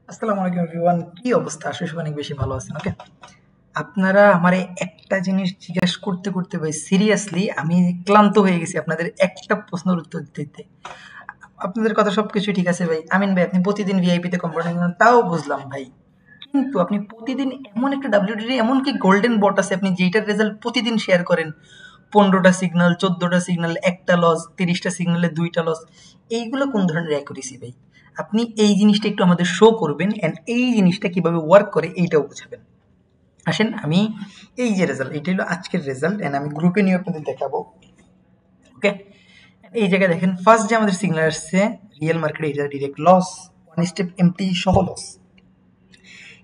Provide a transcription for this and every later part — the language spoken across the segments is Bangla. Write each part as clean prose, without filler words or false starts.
আসসালামু আলাইকুম এভরিওয়ান, কি অবস্থা? আশা করি অনেক বেশি ভালো আছেন। ওকে, আপনারা আমারে একটা জিনিস জিজ্ঞেস করতে করতে ভাই সিরিয়াসলি আমি ক্লান্ত হয়ে গেছি আপনাদের একটা প্রশ্নের উত্তর দিতে দিতে। আপনাদের কথা সবকিছু ঠিক আছে ভাই, আমিন ভাই আপনি প্রতিদিন ভিআইপি তে কম্পাউন্ডিং করেন তাও বুঝলাম ভাই, কিন্তু আপনি প্রতিদিন এমন একটা ডাব্লিউডি এমন কি গোল্ডেন বট আছে আপনি যেটার রেজাল্ট প্রতিদিন শেয়ার করেন, 15টা সিগন্যাল, 14টা সিগন্যাল, একটা লস, 30টা সিগন্যালে 2টা লস, এইগুলো কোন ধরনের অ্যাকুরেসি ভাই? আপনি এই জিনিসটা একটু আমাদের শো করবেন এন্ড এই জিনিসটা কিভাবে ওয়ার্ক করে এইটাও বুঝাবেন। আসেন আমি এই যে রেজাল্ট, এটা হলো আজকের রেজাল্ট এন্ড আমি গ্রুপে নিয়ে আপনাদের দেখাবো। ওকে, এই জায়গায় দেখেন ফার্স্ট যে আমাদের সিগন্যাল আসছে রিয়েল মার্কেটে, এটা ডিরেক্ট লস, ওয়ান স্টেপ এমটি সহ লস।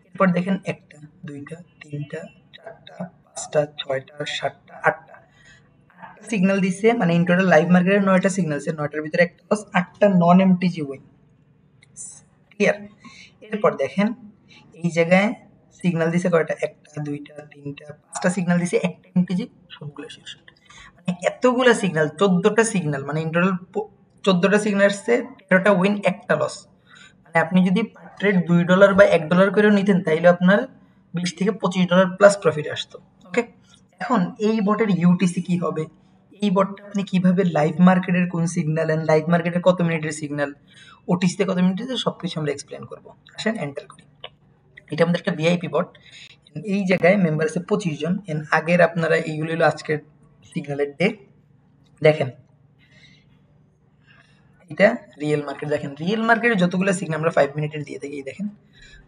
এরপর দেখেন একটা, দুইটা, তিনটা, চারটা, পাঁচটা, ছয়টা, সাতটা, আটটা সিগন্যাল দিছে, মানে ইন টোটাল লাইভ মার্কেটে 9টা সিগন্যাল আছে, 9টার ভিতরে একটা লস, 8টা নন এমটিজি উইন। ক্লিয়ার? এরপর দেখেন এই জায়গায় সিগন্যাল দিছে কয়টা, একটা, দুইটা, তিনটা, পাঁচটা সিগন্যাল দিছে, একটা এমটিজি, সবগুলো শেষ। মানে এতগুলা সিগন্যাল, 14টা সিগন্যাল, মানে ইন টোটাল 14টা সিগন্যাল আসছে, 13টা উইন, একটা লস। মানে আপনি যদি পার ট্রেড $2 বা $1 করেও নিতেন তাইলে আপনার $20 থেকে $25 প্লাস প্রফিট আসতো। ওকে, এখন এই বটের ইউটিসি কি হবে? এই বটটা আপনি কিভাবে লাইভ মার্কেটের কোন সিগন্যাল এন্ড লাইভ মার্কেটের কত মিনিটের সিগন্যাল, ওটিসিতে কত মিনিটের, সবকিছু আমরা এক্সপ্লেন করবো। আসেন এন্টার করি। এটা আমাদের একটা ভিআইপি বট। এই জায়গায় মেম্বার আছে 25 জন। আগের আপনারা এইগুলো হলো আজকের সিগন্যালের ডে। দেখেন এটা রিয়েল মার্কেট, দেখেন রিয়েল মার্কেটে যতগুলো সিগন্যাল আমরা 5 মিনিটের দিয়ে থাকি, দেখেন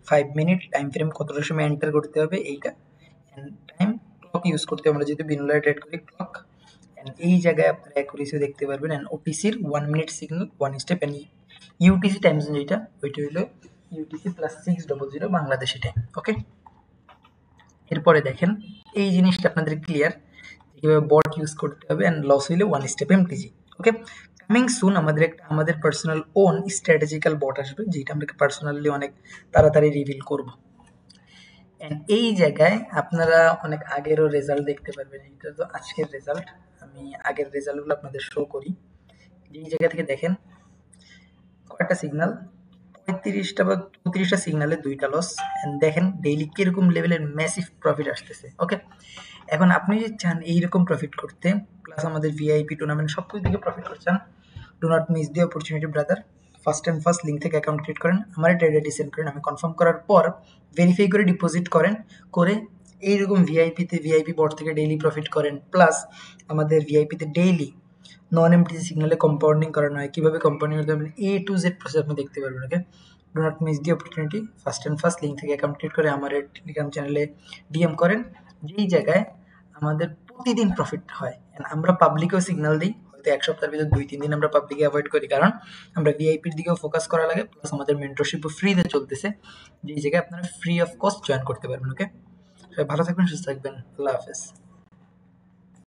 5 মিনিট টাইম ফ্রেম কতটার সময় এন্টার করতে হবে এইটা, টাইম ক্লক ইউজ করতে হবে, আমরা যেহেতু বিনুলার ট্রেড করি ক্লক। এই জায়গায় আপনারা অ্যাকুরেসি দেখতে পারবেন এন্ড ওটিসির 1 minute signal 1 step and UTC time zone যেটা ওইটা হলো ইউটিসি +600 বাংলাদেশি টাইম। ওকে, এরপরে দেখেন এই জিনিসটা আপনাদের ক্লিয়ার কিভাবে বট ইউজ করতে হবে এন্ড লস হইলে 1 স্টেপ এমটিজি। ওকে, কামিং সুন আমাদের একটা আমাদের পার্সোনাল ওন স্ট্র্যাটেজিক্যাল বট আসবে, যেটা আমরা পার্সোনালি অনেক তাড়াতাড়ি রিভিল করব। এন্ড এই জায়গায় আপনারা অনেক আগেরও রেজাল্ট দেখতে পারবেন, এটা তো আজকের রেজাল্ট, আমি আগের রেজাল্টগুলো আপনাদের শো করি। এই জায়গা থেকে দেখেন কয়টা সিগন্যাল, 35টা বা 34টা সিগন্যালে 2টা লস। এন্ড দেখেন ডেইলি কিরকম লেভেলের ম্যাসিভ প্রফিট আসতেছে। ওকে, এখন আপনি যদি চান এইরকম প্রফিট করতে, প্লাস আমাদের ভিআইপি টুর্নামেন্ট সবকিছু থেকে প্রফিট করতে চান, do not miss the opportunity brother. First and first link থেকে অ্যাকাউন্ট ক্রিয়েট করেন, আমার ট্রেডে সেন্ড করেন, আমি কনফার্ম করার পর ভেরিফাই করে ডিপোজিট করেন, করে এইরকম ভিআইপিতে ভিআইপি বট থেকে ডেইলি প্রফিট করেন। প্লাস আমাদের ভিআইপিতে ডেইলি নন এমটিসি সিগনালে কম্পাউন্ডিং করানো হয়, কীভাবে কম্পাউন্ডিং করতে হবে A to Z প্রসেস আপনি দেখতে পারবেন। Okay, do not miss the opportunity. First and first link থেকে অ্যাকাউন্ট ক্রিয়েট করে আমার টেলিগ্রাম চ্যানেলে ডিএম করেন, যেই জায়গায় আমাদের প্রতিদিন প্রফিট হয়। And আমরা পাবলিকেও সিগন্যাল দিই, হয়তো এক সপ্তাহের ভিতর 2-3 দিন আমরা পাবলিকে অ্যাভয়েড করি, কারণ আমরা ভিআইপির দিকেও ফোকাস করা লাগে, প্লাস আমাদের মেন্টরশিপও ফ্রিতে চলতেছে, যেই জায়গায় আপনারা ফ্রি অফ কস্ট জয়েন করতে পারবেন। ওকে, সবাই ভালো থাকবেন, সুস্থ থাকবেন, আল্লাহ হাফেজ।